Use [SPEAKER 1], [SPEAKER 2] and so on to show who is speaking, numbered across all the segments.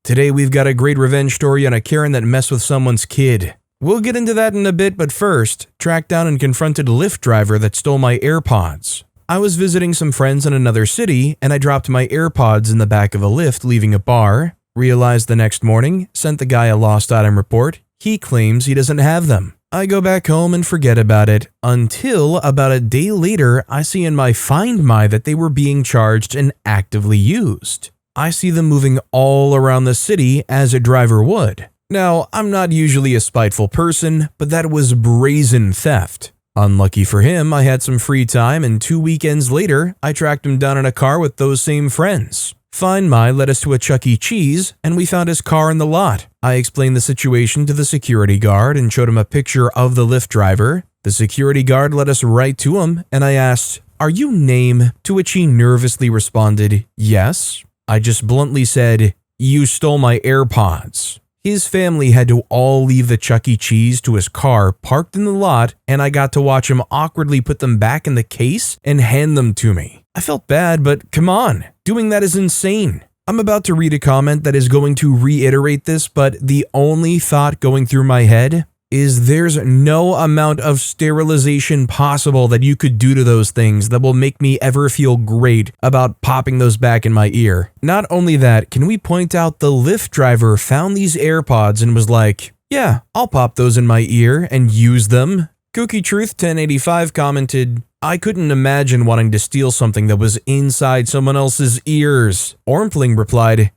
[SPEAKER 1] Today we've got a great revenge story on a Karen that messed with someone's kid. We'll get into that in a bit, but first, tracked down and confronted Lyft driver that stole my AirPods. I was visiting some friends in another city, and I dropped my AirPods in the back of a Lyft leaving a bar. Realized the next morning, sent the guy a lost item report. He claims he doesn't have them. I go back home and forget about it, until about a day later, I see in my Find My that they were being charged and actively used. I see them moving all around the city as a driver would. Now, I'm not usually a spiteful person, but that was brazen theft. Unlucky for him, I had some free time, and 2 weekends later, I tracked him down in a car with those same friends. Find My led us to a Chuck E. Cheese, and we found his car in the lot. I explained the situation to the security guard and showed him a picture of the Lyft driver. The security guard led us right to him, and I asked, "Are you Name?" To which he nervously responded, "Yes." I just bluntly said, "You stole my AirPods." His family had to all leave the Chuck E. Cheese to his car parked in the lot, and I got to watch him awkwardly put them back in the case and hand them to me. I felt bad, but come on, doing that is insane. I'm about to read a comment that is going to reiterate this, but the only thought going through my head is there's no amount of sterilization possible that you could do to those things that will make me ever feel great about popping those back in my ear. Not only that, can we point out the Lyft driver found these AirPods and was like, "Yeah, I'll pop those in my ear and use them." Cookie Truth 1085 commented, "I couldn't imagine wanting to steal something that was inside someone else's ears." Ormpling replied,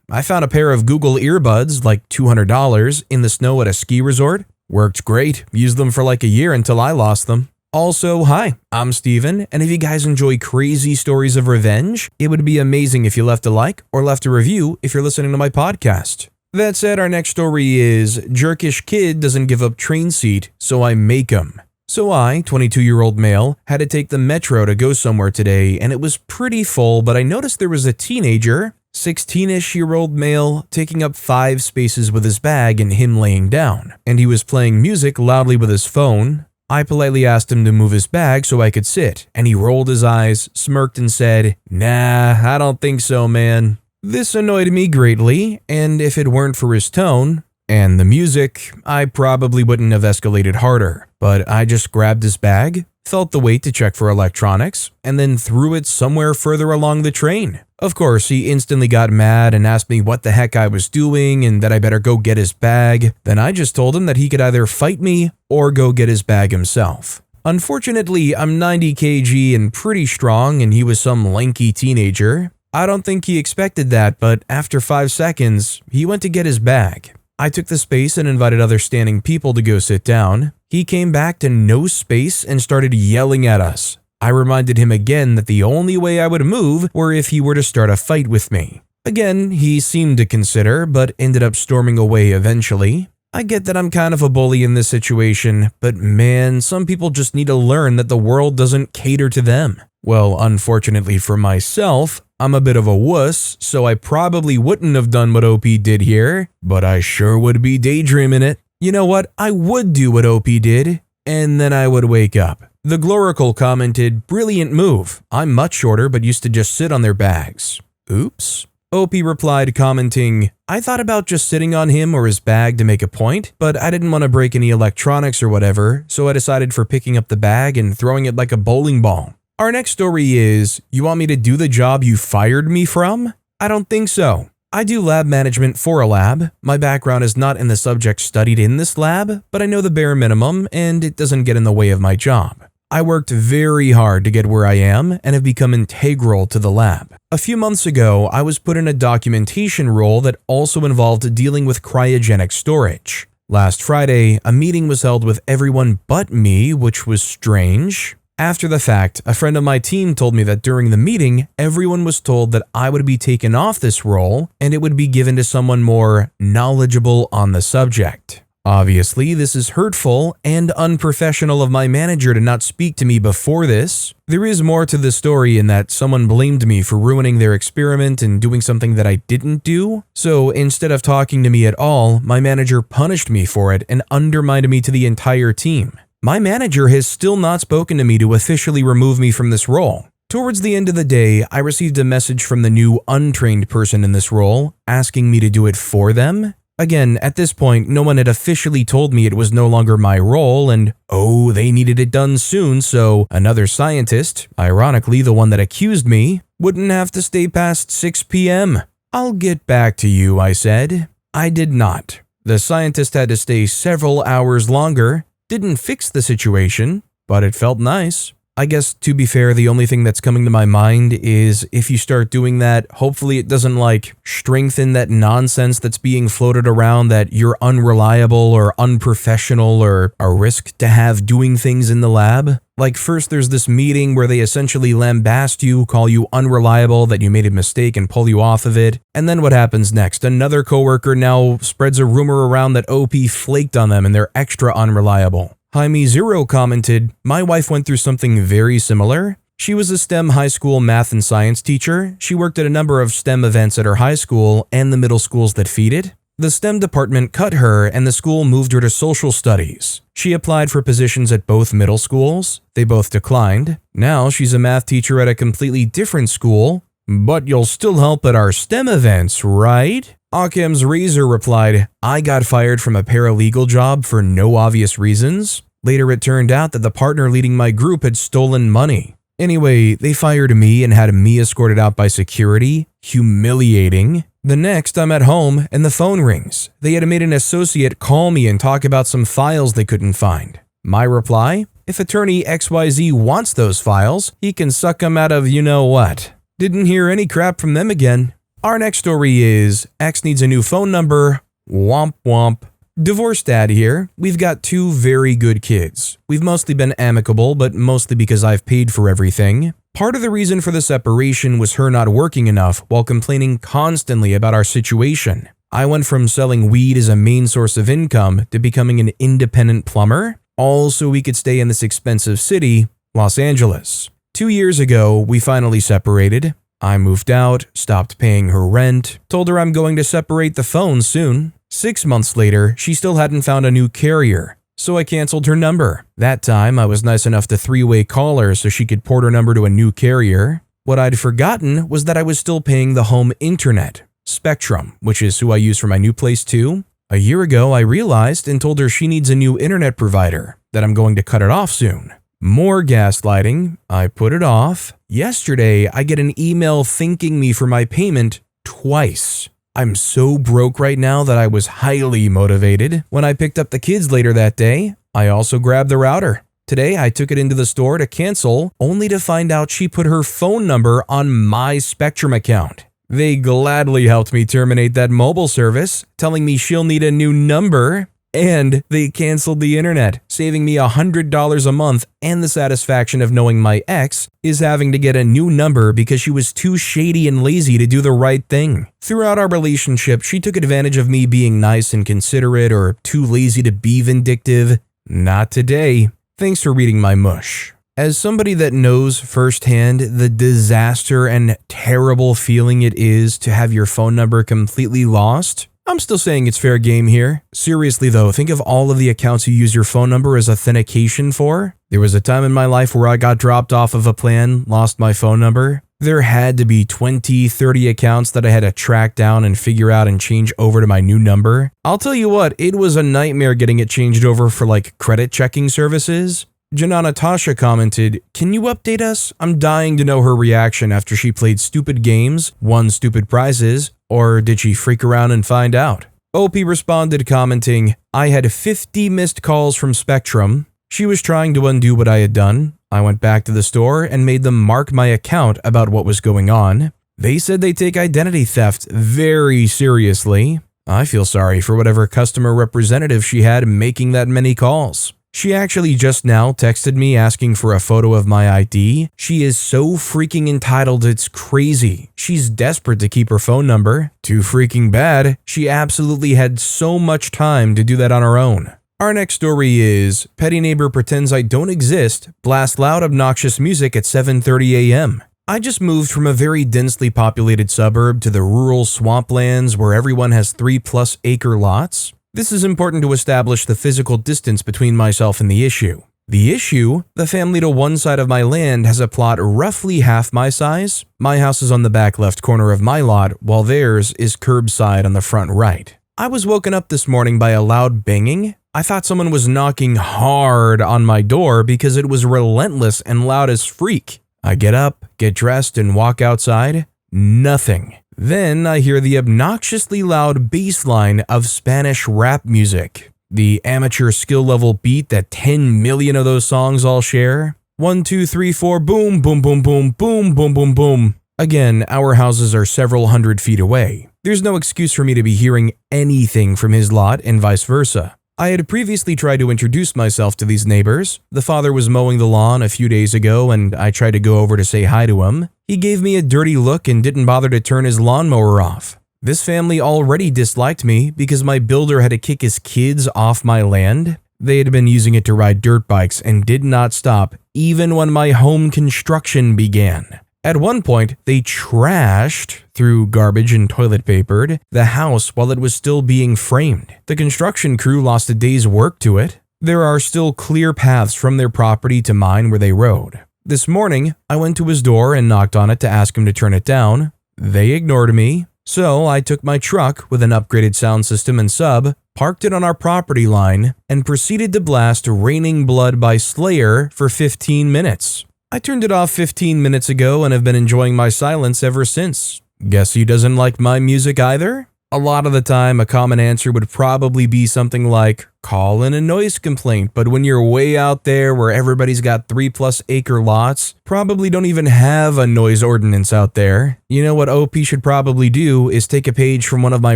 [SPEAKER 1] I found a pair of Google earbuds, like $200, in the snow at a ski resort. Worked great, used them for like a year until I lost them. Also, hi, I'm Steven, and if you guys enjoy crazy stories of revenge, it would be amazing if you left a like or left a review if you're listening to my podcast. That said, our next story is, Jerkish kid doesn't give up train seat, so I make him. So I, 22-year-old male, had to take the metro to go somewhere today, and it was pretty full, but I noticed there was a teenager, 16-ish-year-old male, taking up 5 spaces with his bag and him laying down, and he was playing music loudly with his phone. I politely asked him to move his bag so I could sit, and he rolled his eyes, smirked, and said, "Nah, I don't think so, man." This annoyed me greatly, and if it weren't for his tone and the music, I probably wouldn't have escalated harder. But I just grabbed his bag, felt the weight to check for electronics, and then threw it somewhere further along the train. Of course, he instantly got mad and asked me what the heck I was doing and that I better go get his bag. Then I just told him that he could either fight me or go get his bag himself. Unfortunately, I'm 90 kg and pretty strong, and he was some lanky teenager. I don't think he expected that, but after 5 seconds, he went to get his bag. I took the space and invited other standing people to go sit down. He came back to no space and started yelling at us. I reminded him again that the only way I would move were if he were to start a fight with me. Again, he seemed to consider, but ended up storming away eventually. I get that I'm kind of a bully in this situation, but man, some people just need to learn that the world doesn't cater to them. Well, unfortunately for myself, I'm a bit of a wuss, so I probably wouldn't have done what OP did here, but I sure would be daydreaming it. You know what? I would do what OP did, and then I would wake up. The Glorical commented, "Brilliant move. I'm much shorter but used to just sit on their bags." Oops. OP replied commenting, "I thought about just sitting on him or his bag to make a point, but I didn't want to break any electronics or whatever, so I decided for picking up the bag and throwing it like a bowling ball." Our next story is, you want me to do the job you fired me from? I don't think so. I do lab management for a lab. My background is not in the subject studied in this lab, but I know the bare minimum and it doesn't get in the way of my job. I worked very hard to get where I am and have become integral to the lab. A few months ago, I was put in a documentation role that also involved dealing with cryogenic storage. Last Friday, a meeting was held with everyone but me, which was strange. After the fact, a friend of my team told me that during the meeting, everyone was told that I would be taken off this role and it would be given to someone more knowledgeable on the subject. Obviously, this is hurtful and unprofessional of my manager to not speak to me before this. There is more to the story in that someone blamed me for ruining their experiment and doing something that I didn't do. So instead of talking to me at all, my manager punished me for it and undermined me to the entire team. My manager has still not spoken to me to officially remove me from this role. Towards the end of the day, I received a message from the new untrained person in this role, asking me to do it for them. Again, at this point, no one had officially told me it was no longer my role and, oh, they needed it done soon, so another scientist, ironically the one that accused me, wouldn't have to stay past 6 p.m. "I'll get back to you," I said. I did not. The scientist had to stay several hours longer. Didn't fix the situation, but it felt nice. I guess, to be fair, the only thing that's coming to my mind is if you start doing that, hopefully it doesn't strengthen that nonsense that's being floated around that you're unreliable or unprofessional or a risk to have doing things in the lab. First there's this meeting where they essentially lambast you, call you unreliable, that you made a mistake and pull you off of it. And then what happens next? Another coworker now spreads a rumor around that OP flaked on them and they're extra unreliable. Jaime0 commented, "My wife went through something very similar. She was a STEM high school math and science teacher. She worked at a number of STEM events at her high school and the middle schools that feed it. The STEM department cut her and the school moved her to social studies. She applied for positions at both middle schools. They both declined. Now she's a math teacher at a completely different school. But you'll still help at our STEM events, right?" Occam's Razor replied, "I got fired from a paralegal job for no obvious reasons. Later it turned out that the partner leading my group had stolen money. Anyway, they fired me and had me escorted out by security. Humiliating. The next, I'm at home and the phone rings. They had made an associate call me and talk about some files they couldn't find. My reply, if attorney XYZ wants those files, he can suck them out of you-know-what. Didn't hear any crap from them again." Our next story is, X needs a new phone number, womp womp. Divorced dad here. We've got 2 very good kids. We've mostly been amicable, but mostly because I've paid for everything. Part of the reason for the separation was her not working enough while complaining constantly about our situation. I went from selling weed as a main source of income to becoming an independent plumber, all so we could stay in this expensive city, Los Angeles. 2 years ago, we finally separated. I moved out, stopped paying her rent, told her I'm going to separate the phone soon. 6 months later, she still hadn't found a new carrier, so I canceled her number. That time, I was nice enough to 3-way call her so she could port her number to a new carrier. What I'd forgotten was that I was still paying the home internet, Spectrum, which is who I use for my new place too. A year ago, I realized and told her she needs a new internet provider, that I'm going to cut it off soon. More gaslighting. I put it off. Yesterday, I get an email thanking me for my payment twice. I'm so broke right now that I was highly motivated. When I picked up the kids later that day, I also grabbed the router. Today, I took it into the store to cancel, only to find out she put her phone number on my Spectrum account. They gladly helped me terminate that mobile service, telling me she'll need a new number. And they canceled the internet, saving me $100 a month and the satisfaction of knowing my ex is having to get a new number because she was too shady and lazy to do the right thing. Throughout our relationship, she took advantage of me being nice and considerate or too lazy to be vindictive. Not today. Thanks for reading my mush. As somebody that knows firsthand the disaster and terrible feeling it is to have your phone number completely lost, I'm still saying it's fair game here. Seriously though, think of all of the accounts you use your phone number as authentication for. There was a time in my life where I got dropped off of a plan, lost my phone number. There had to be 20, 30 accounts that I had to track down and figure out and change over to my new number. I'll tell you what, it was a nightmare getting it changed over for credit checking services. Janana Tasha commented, "Can you update us? I'm dying to know her reaction after she played stupid games, won stupid prizes, or did she freak around and find out?" OP responded commenting, "I had 50 missed calls from Spectrum. She was trying to undo what I had done. I went back to the store and made them mark my account about what was going on. They said they take identity theft very seriously. I feel sorry for whatever customer representative she had making that many calls. She actually just now texted me asking for a photo of my ID. She is so freaking entitled, it's crazy. She's desperate to keep her phone number. Too freaking bad. She absolutely had so much time to do that on her own." Our next story is, petty neighbor pretends I don't exist, blast loud obnoxious music at 7:30 a.m. I just moved from a very densely populated suburb to the rural swamplands where everyone has 3+ acre lots. This is important to establish the physical distance between myself and the issue. The issue? The family to one side of my land has a plot roughly half my size. My house is on the back left corner of my lot, while theirs is curbside on the front right. I was woken up this morning by a loud banging. I thought someone was knocking hard on my door because it was relentless and loud as freak. I get up, get dressed, and walk outside. Nothing. Then I hear the obnoxiously loud bass line of Spanish rap music. The amateur skill level beat that 10 million of those songs all share. 1, 2, 3, 4, boom, boom, boom, boom, boom, boom, boom, boom. Again, our houses are several hundred feet away. There's no excuse for me to be hearing anything from his lot and vice versa. I had previously tried to introduce myself to these neighbors. The father was mowing the lawn a few days ago and I tried to go over to say hi to him. He gave me a dirty look and didn't bother to turn his lawnmower off. This family already disliked me because my builder had to kick his kids off my land. They had been using it to ride dirt bikes and did not stop even when my home construction began. At one point, they trashed, through garbage and toilet papered, the house while it was still being framed. The construction crew lost a day's work to it. There are still clear paths from their property to mine where they rode. This morning, I went to his door and knocked on it to ask him to turn it down. They ignored me, so I took my truck with an upgraded sound system and sub, parked it on our property line, and proceeded to blast Raining Blood by Slayer for 15 minutes. I turned it off 15 minutes ago and have been enjoying my silence ever since. Guess he doesn't like my music either? A lot of the time, a common answer would probably be something like, call in a noise complaint, but when you're way out there where everybody's got 3+ acre lots, probably don't even have a noise ordinance out there. You know what OP should probably do is take a page from one of my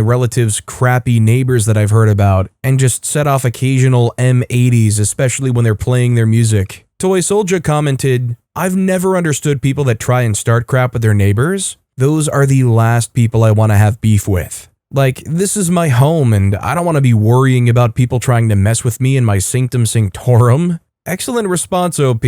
[SPEAKER 1] relatives' crappy neighbors that I've heard about and just set off occasional M80s, especially when they're playing their music. Toy Soldier commented, I've never understood people that try and start crap with their neighbors. Those are the last people I want to have beef with. Like, this is my home and I don't want to be worrying about people trying to mess with me in my sanctum sanctorum. Excellent response, OP.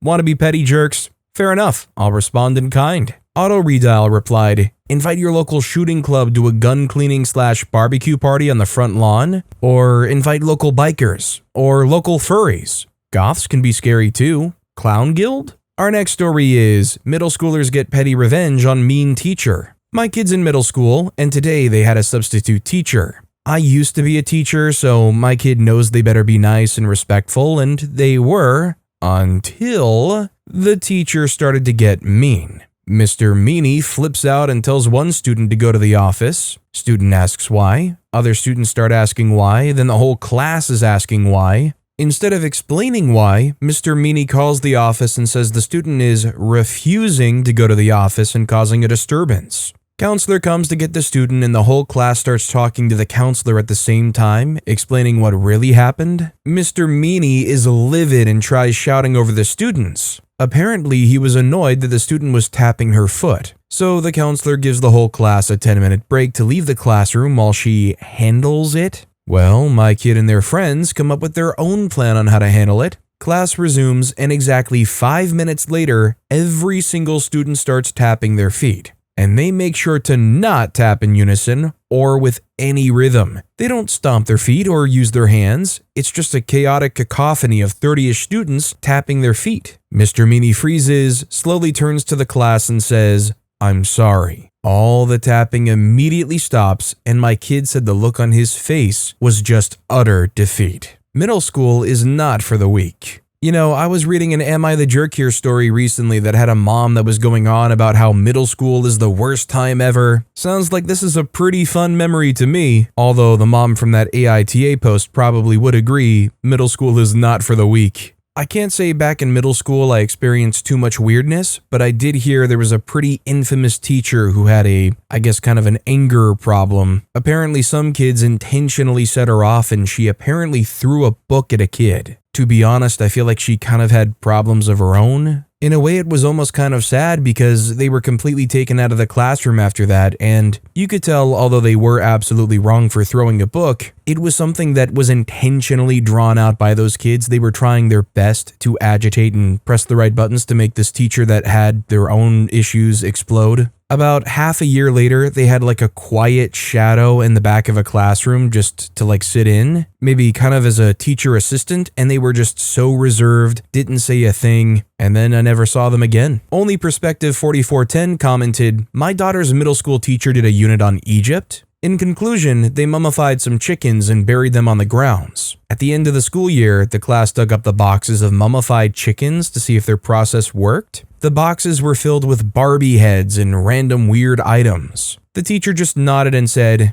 [SPEAKER 1] Want to be petty jerks? Fair enough, I'll respond in kind. Auto Redial replied, invite your local shooting club to a gun cleaning / barbecue party on the front lawn, or invite local bikers, or local furries. Goths can be scary too. Clown Guild? Our next story is, middle schoolers get petty revenge on mean teacher. My kid's in middle school, and today they had a substitute teacher. I used to be a teacher, so my kid knows they better be nice and respectful, and they were, until the teacher started to get mean. Mr. Meanie flips out and tells one student to go to the office. Student asks why. Other students start asking why, then the whole class is asking why. Instead of explaining why, Mr. Meanie calls the office and says the student is refusing to go to the office and causing a disturbance. Counselor comes to get the student and the whole class starts talking to the counselor at the same time, explaining what really happened. Mr. Meanie is livid and tries shouting over the students. Apparently, he was annoyed that the student was tapping her foot. So the counselor gives the whole class a 10-minute break to leave the classroom while she handles it. Well, my kid and their friends come up with their own plan on how to handle it. Class resumes, and exactly 5 minutes later, every single student starts tapping their feet. And they make sure to not tap in unison or with any rhythm. They don't stomp their feet or use their hands. It's just a chaotic cacophony of 30-ish students tapping their feet. Mr. Meanie freezes, slowly turns to the class and says, I'm sorry. All the tapping immediately stops, and my kid said the look on his face was just utter defeat. Middle school is not for the weak. You know, I was reading an Am I the Jerk Here story recently that had a mom that was going on about how middle school is the worst time ever. Sounds like this is a pretty fun memory to me, although the mom from that AITA post probably would agree, middle school is not for the weak. I can't say back in middle school I experienced too much weirdness, but I did hear there was a pretty infamous teacher who had kind of an anger problem. Apparently some kids intentionally set her off and she apparently threw a book at a kid. To be honest, I feel like she kind of had problems of her own. In a way, it was almost kind of sad because they were completely taken out of the classroom after that, and you could tell, although they were absolutely wrong for throwing a book, it was something that was intentionally drawn out by those kids. They were trying their best to agitate and press the right buttons to make this teacher that had their own issues explode. About half a year later, they had like a quiet shadow in the back of a classroom just to like sit in, maybe kind of as a teacher assistant, and they were just so reserved, didn't say a thing, and then I never saw them again. Only Perspective 4410 commented, "My daughter's middle school teacher did a unit on Egypt. In conclusion, they mummified some chickens and buried them on the grounds. At the end of the school year, the class dug up the boxes of mummified chickens to see if their process worked. The boxes were filled with Barbie heads and random weird items. The teacher just nodded and said,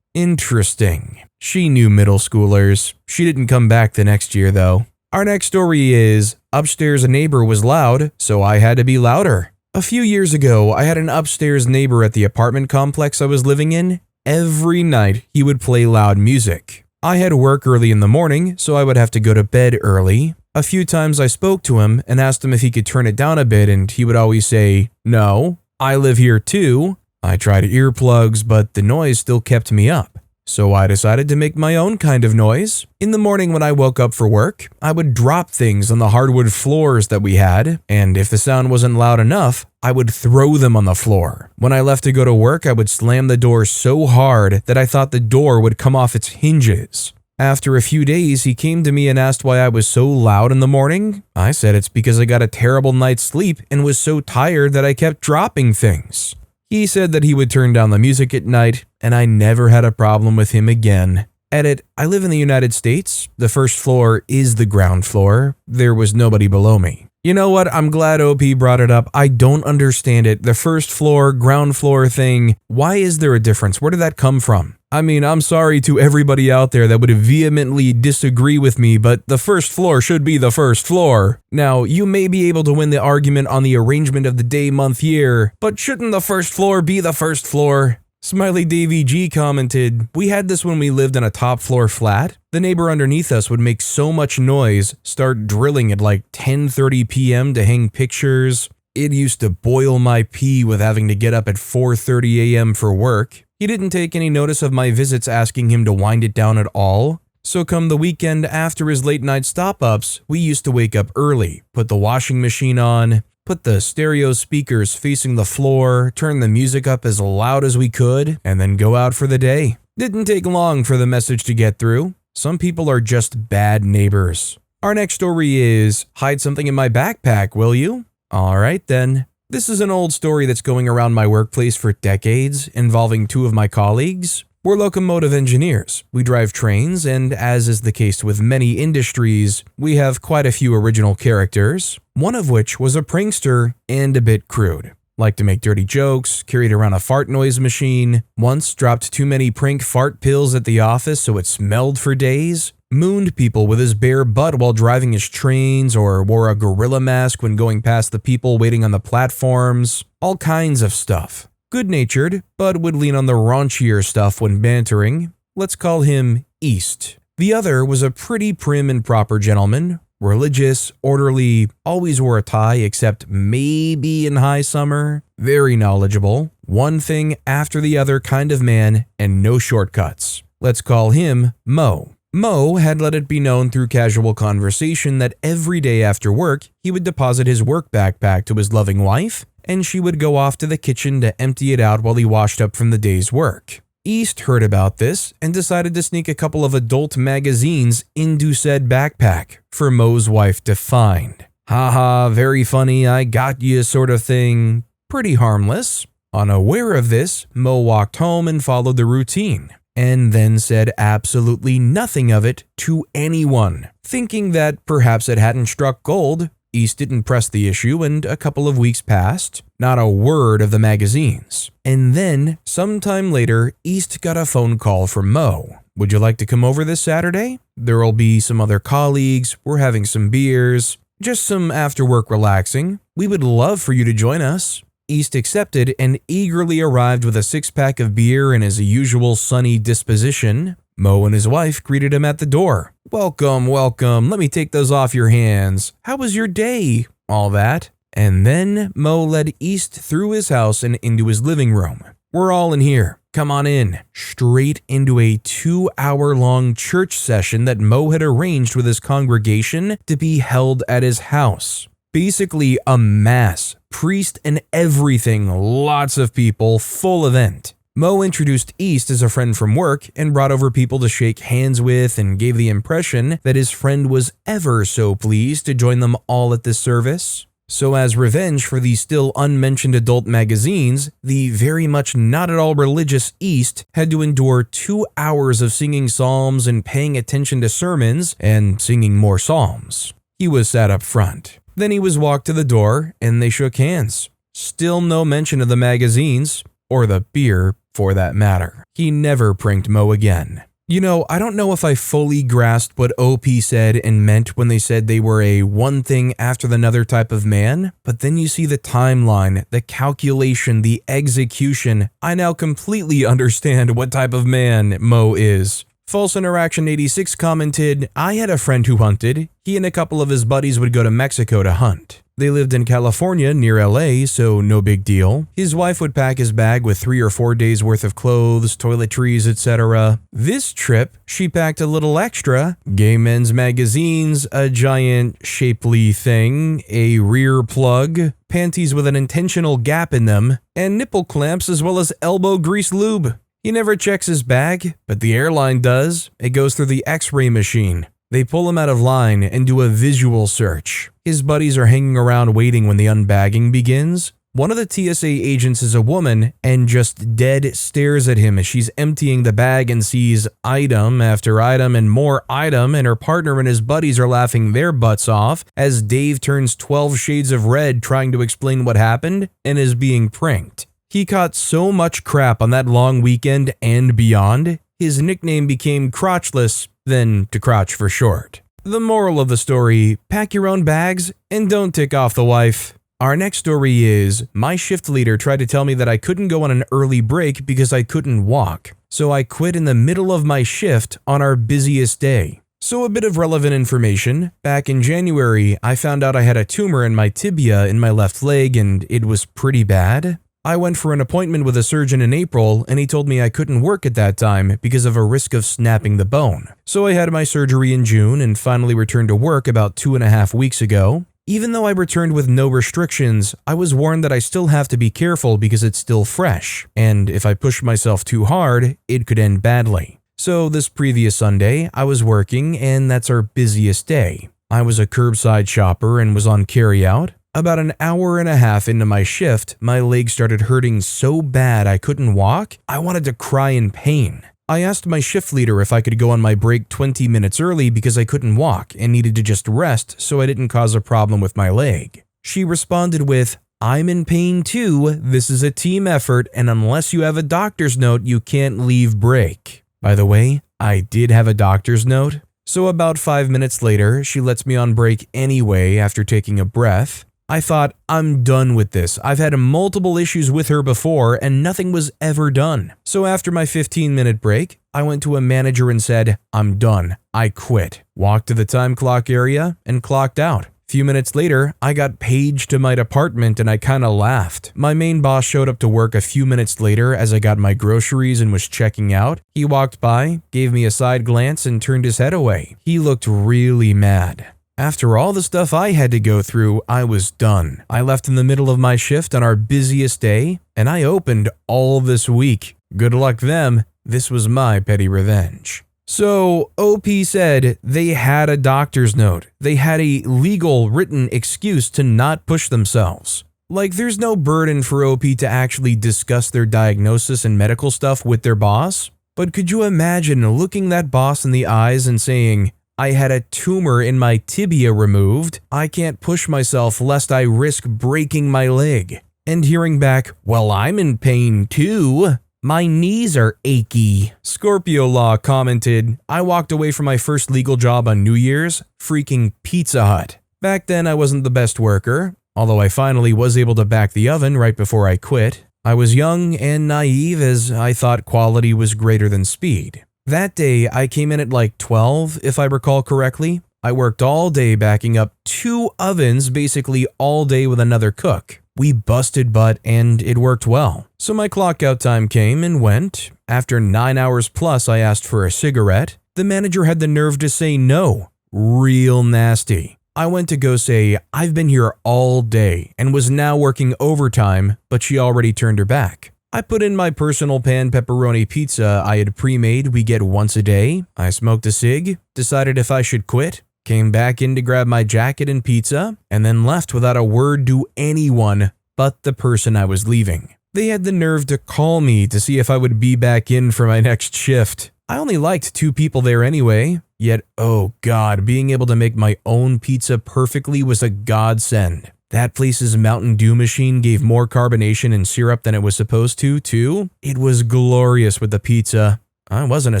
[SPEAKER 1] interesting. She knew middle schoolers. She didn't come back the next year though." Our next story is, upstairs neighbor was loud, so I had to be louder. A few years ago, I had an upstairs neighbor at the apartment complex I was living in. Every night, he would play loud music. I had work early in the morning, so I would have to go to bed early. A few times I spoke to him and asked him if he could turn it down a bit, and he would always say, "No, I live here too." I tried earplugs, but the noise still kept me up. So I decided to make my own kind of noise. In the morning when I woke up for work, I would drop things on the hardwood floors that we had, and if the sound wasn't loud enough, I would throw them on the floor. When I left to go to work, I would slam the door so hard that I thought the door would come off its hinges. After a few days, he came to me and asked why I was so loud in the morning. I said it's because I got a terrible night's sleep and was so tired that I kept dropping things. He said that he would turn down the music at night, and I never had a problem with him again. Edit, I live in the United States. The first floor is the ground floor. There was nobody below me. You know what? I'm glad OP brought it up. I don't understand it. The first floor, ground floor thing. Why is there a difference? Where did that come from? I mean, I'm sorry to everybody out there that would vehemently disagree with me, but the first floor should be the first floor. Now, you may be able to win the argument on the arrangement of the day, month, year, but shouldn't the first floor be the first floor? Smiley Davey G commented, "We had this when we lived in a top floor flat. The neighbor underneath us would make so much noise, start drilling at like 10:30 p.m. to hang pictures. It used to boil my pee with having to get up at 4:30 a.m. for work. He didn't take any notice of my visits asking him to wind it down at all. So come the weekend after his late night stop-ups, we used to wake up early, put the washing machine on, put the stereo speakers facing the floor, turn the music up as loud as we could, and then go out for the day. Didn't take long for the message to get through. Some people are just bad neighbors." Our next story is, "Hide something in my backpack, will you?" Alright then. This is an old story that's going around my workplace for decades, involving two of my colleagues. We're locomotive engineers. We drive trains, and as is the case with many industries, we have quite a few original characters, one of which was a prankster and a bit crude. Liked to make dirty jokes, carried around a fart noise machine, once dropped too many prank fart pills at the office so it smelled for days, mooned people with his bare butt while driving his trains, or wore a gorilla mask when going past the people waiting on the platforms, all kinds of stuff. Good-natured, but would lean on the raunchier stuff when bantering. Let's call him East. The other was a pretty prim and proper gentleman, religious, orderly, always wore a tie except maybe in high summer, very knowledgeable, one thing after the other kind of man, and no shortcuts. Let's call him Mo. Mo had let it be known through casual conversation that every day after work, he would deposit his work backpack to his loving wife, and she would go off to the kitchen to empty it out while he washed up from the day's work. East heard about this and decided to sneak a couple of adult magazines into said backpack for Mo's wife to find. Haha, very funny, I got you sort of thing. Pretty harmless. Unaware of this, Mo walked home and followed the routine, and then said absolutely nothing of it to anyone. Thinking that perhaps it hadn't struck gold, East didn't press the issue, and a couple of weeks passed. Not a word of the magazines. And then, sometime later, East got a phone call from Mo. "Would you like to come over this Saturday? There'll be some other colleagues, we're having some beers, just some after-work relaxing. We would love for you to join us." East accepted and eagerly arrived with a six-pack of beer and his usual sunny disposition. Mo and his wife greeted him at the door. "Welcome, welcome, let me take those off your hands. How was your day?" All that. And then Mo led East through his house and into his living room. "We're all in here. Come on in." Straight into a 2-hour-long church session that Mo had arranged with his congregation to be held at his house. Basically a mass, priest and everything, lots of people, full event. Mo introduced East as a friend from work and brought over people to shake hands with and gave the impression that his friend was ever so pleased to join them all at this service. So as revenge for the still unmentioned adult magazines, the very much not at all religious East had to endure 2 hours of singing psalms and paying attention to sermons and singing more psalms. He was sat up front. Then he was walked to the door and they shook hands. Still no mention of the magazines, or the beer for that matter. He never pranked Mo again. You know, I don't know if I fully grasped what OP said and meant when they said they were a one thing after another type of man, but then you see the timeline, the calculation, the execution. I now completely understand what type of man Mo is. False Interaction 86 commented, I had a friend who hunted. He and a couple of his buddies would go to Mexico to hunt. They lived in California near LA, so no big deal. His wife would pack his bag with 3 or 4 days worth of clothes, toiletries, etc. This trip, she packed a little extra: gay men's magazines, a giant shapely thing, a rear plug, panties with an intentional gap in them, and nipple clamps as well as elbow grease lube. He never checks his bag, but the airline does. It goes through the X-ray machine. They pull him out of line and do a visual search. His buddies are hanging around waiting when the unbagging begins. One of the TSA agents is a woman and just dead stares at him as she's emptying the bag and sees item after item and more item, and her partner and his buddies are laughing their butts off as Dave turns 12 shades of red trying to explain what happened and is being pranked. He caught so much crap on that long weekend and beyond, his nickname became Crotchless, then to Crotch for short. The moral of the story, pack your own bags and don't tick off the wife. Our next story is, my shift leader tried to tell me that I couldn't go on an early break because I couldn't walk. So I quit in the middle of my shift on our busiest day. So a bit of relevant information. Back in January, I found out I had a tumor in my tibia in my left leg and it was pretty bad. I went for an appointment with a surgeon in April and he told me I couldn't work at that time because of a risk of snapping the bone. So I had my surgery in June and finally returned to work about 2.5 weeks ago. Even though I returned with no restrictions, I was warned that I still have to be careful because it's still fresh, and if I push myself too hard, it could end badly. So this previous Sunday, I was working and that's our busiest day. I was a curbside shopper and was on carryout. About an hour and a half into my shift, my leg started hurting so bad I couldn't walk. I wanted to cry in pain. I asked my shift leader if I could go on my break 20 minutes early because I couldn't walk and needed to just rest so I didn't cause a problem with my leg. She responded with, I'm in pain too. This is a team effort, and unless you have a doctor's note, you can't leave break. By the way, I did have a doctor's note. So about 5 minutes later, she lets me on break anyway after taking a breath. I thought, I'm done with this. I've had multiple issues with her before and nothing was ever done. So after my 15-minute break, I went to a manager and said, I'm done. I quit. Walked to the time clock area and clocked out. Few minutes later, I got paged to my department and I kinda laughed. My main boss showed up to work a few minutes later as I got my groceries and was checking out. He walked by, gave me a side glance and turned his head away. He looked really mad. After all the stuff I had to go through, I was done. I left in the middle of my shift on our busiest day, and I opened all this week. Good luck them. This was my petty revenge. So, OP said they had a doctor's note. They had a legal written excuse to not push themselves. Like, there's no burden for OP to actually discuss their diagnosis and medical stuff with their boss. But could you imagine looking that boss in the eyes and saying, I had a tumor in my tibia removed. I can't push myself lest I risk breaking my leg. And hearing back, well, I'm in pain too. My knees are achy. Scorpio Law commented, I walked away from my first legal job on New Year's, freaking Pizza Hut. Back then I wasn't the best worker, although I finally was able to back the oven right before I quit. I was young and naive as I thought quality was greater than speed. That day, I came in at like 12, if I recall correctly. I worked all day backing up 2 ovens basically all day with another cook. We busted butt and it worked well. So my clock out time came and went. After 9 hours plus, I asked for a cigarette. The manager had the nerve to say no. Real nasty. I went to go say, "I've been here all day," and was now working overtime, but she already turned her back. I put in my personal pan pepperoni pizza I had pre-made we get once a day. I smoked a cig, decided if I should quit, came back in to grab my jacket and pizza, and then left without a word to anyone but the person I was leaving. They had the nerve to call me to see if I would be back in for my next shift. I only liked 2 people there anyway, yet oh god, being able to make my own pizza perfectly was a godsend. That place's Mountain Dew machine gave more carbonation and syrup than it was supposed to, too. It was glorious with the pizza. I wasn't a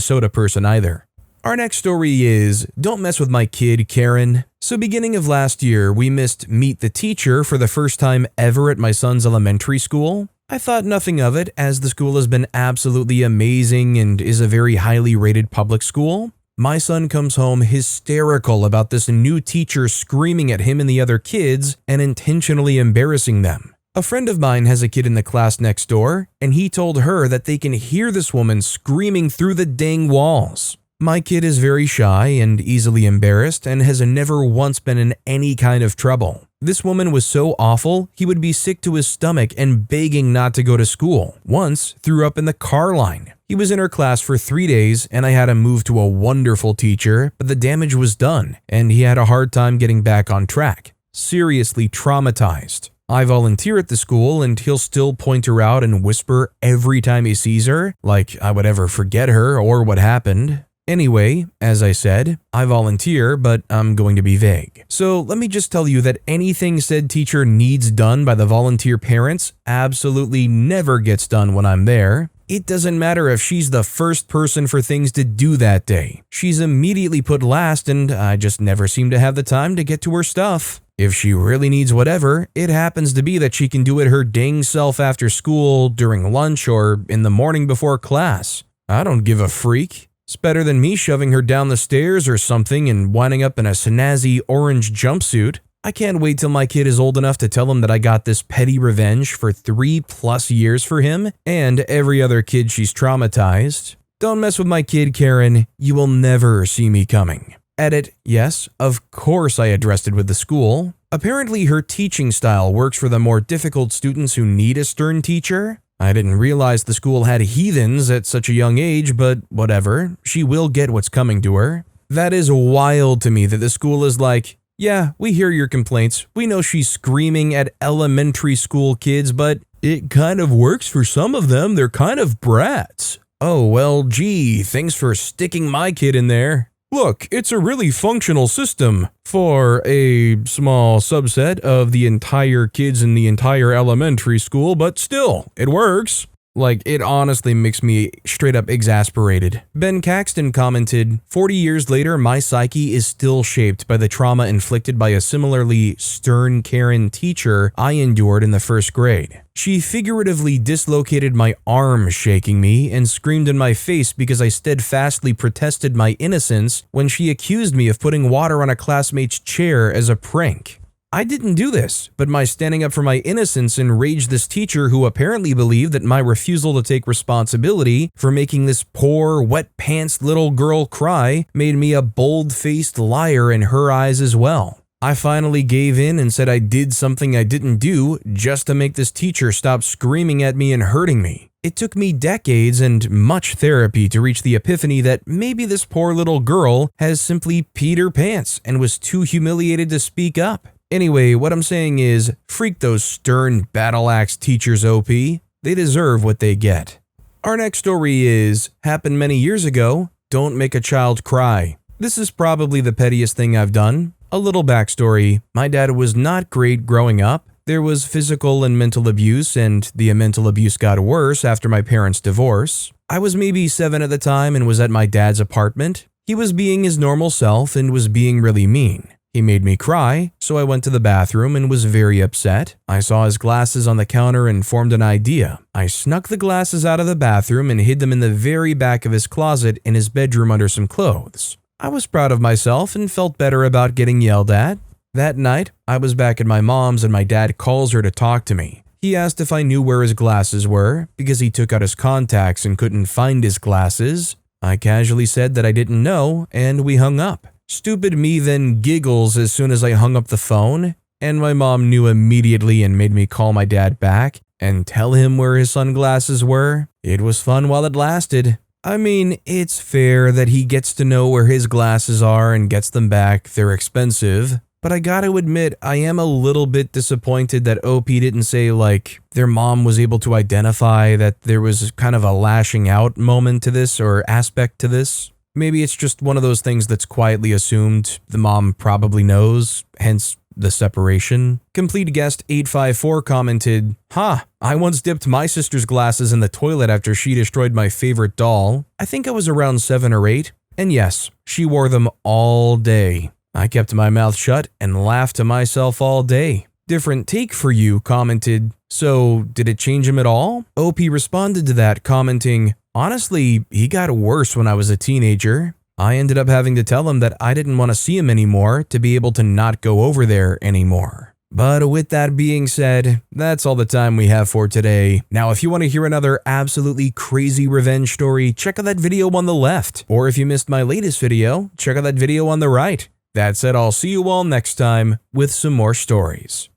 [SPEAKER 1] soda person either. Our next story is, don't mess with my kid, Karen. So beginning of last year, we missed Meet the Teacher for the first time ever at my son's elementary school. I thought nothing of it, as the school has been absolutely amazing and is a very highly rated public school. My son comes home hysterical about this new teacher screaming at him and the other kids and intentionally embarrassing them. A friend of mine has a kid in the class next door, and he told her that they can hear this woman screaming through the dang walls. My kid is very shy and easily embarrassed and has never once been in any kind of trouble. This woman was so awful, he would be sick to his stomach and begging not to go to school. Once, threw up in the car line. He was in her class for 3 days, and I had him moved to a wonderful teacher, but the damage was done, and he had a hard time getting back on track. Seriously traumatized. I volunteer at the school, and he'll still point her out and whisper every time he sees her, like I would ever forget her or what happened. Anyway, as I said, I volunteer, but I'm going to be vague. So let me just tell you that anything said teacher needs done by the volunteer parents absolutely never gets done when I'm there. It doesn't matter if she's the first person for things to do that day. She's immediately put last, and I just never seem to have the time to get to her stuff. If she really needs whatever, it happens to be that she can do it her dang self after school, during lunch, or in the morning before class. I don't give a freak. It's better than me shoving her down the stairs or something and winding up in a snazzy orange jumpsuit. I can't wait till my kid is old enough to tell him that I got this petty revenge for 3+ years for him and every other kid she's traumatized. Don't mess with my kid, Karen. You will never see me coming. Edit, yes, of course I addressed it with the school. Apparently her teaching style works for the more difficult students who need a stern teacher. I didn't realize the school had heathens at such a young age, but whatever, she will get what's coming to her. That is wild to me that the school is like, yeah, we hear your complaints, we know she's screaming at elementary school kids, but it kind of works for some of them, they're kind of brats. Oh well, gee, thanks for sticking my kid in there. Look, it's a really functional system for a small subset of the entire kids in the entire elementary school, but still, it works. Like, it honestly makes me straight up exasperated. Ben Caxton commented, 40 years later, my psyche is still shaped by the trauma inflicted by a similarly stern Karen teacher I endured in the 1st grade. She figuratively dislocated my arm, shaking me, and screamed in my face because I steadfastly protested my innocence when she accused me of putting water on a classmate's chair as a prank. I didn't do this, but my standing up for my innocence enraged this teacher who apparently believed that my refusal to take responsibility for making this poor, wet-pants little girl cry made me a bold-faced liar in her eyes as well. I finally gave in and said I did something I didn't do just to make this teacher stop screaming at me and hurting me. It took me decades and much therapy to reach the epiphany that maybe this poor little girl has simply peed her pants and was too humiliated to speak up. Anyway, what I'm saying is, freak those stern battle axe teachers, OP. They deserve what they get. Our next story is, happened many years ago, don't make a child cry. This is probably the pettiest thing I've done. A little backstory, my dad was not great growing up. There was physical and mental abuse, and the mental abuse got worse after my parents' divorce. I was maybe 7 at the time and was at my dad's apartment. He was being his normal self and was being really mean. He made me cry, so I went to the bathroom and was very upset. I saw his glasses on the counter and formed an idea. I snuck the glasses out of the bathroom and hid them in the very back of his closet in his bedroom under some clothes. I was proud of myself and felt better about getting yelled at. That night, I was back at my mom's and my dad calls her to talk to me. He asked if I knew where his glasses were because he took out his contacts and couldn't find his glasses. I casually said that I didn't know and we hung up. Stupid me then giggles as soon as I hung up the phone, and my mom knew immediately and made me call my dad back and tell him where his sunglasses were. It was fun while it lasted. I mean, it's fair that he gets to know where his glasses are and gets them back. They're expensive. But I gotta admit, I am a little bit disappointed that OP didn't say, like, their mom was able to identify that there was kind of a lashing out moment to this or aspect to this. Maybe it's just one of those things that's quietly assumed the mom probably knows, hence the separation. Complete Guest 854 commented, I once dipped my sister's glasses in the toilet after she destroyed my favorite doll. I think I was around 7 or 8. And yes, she wore them all day. I kept my mouth shut and laughed to myself all day. Different Take for You commented, so did it change him at all? OP responded to that commenting, honestly, he got worse when I was a teenager. I ended up having to tell him that I didn't want to see him anymore to be able to not go over there anymore. But with that being said, that's all the time we have for today. Now, if you want to hear another absolutely crazy revenge story, check out that video on the left. Or if you missed my latest video, check out that video on the right. That said, I'll see you all next time with some more stories.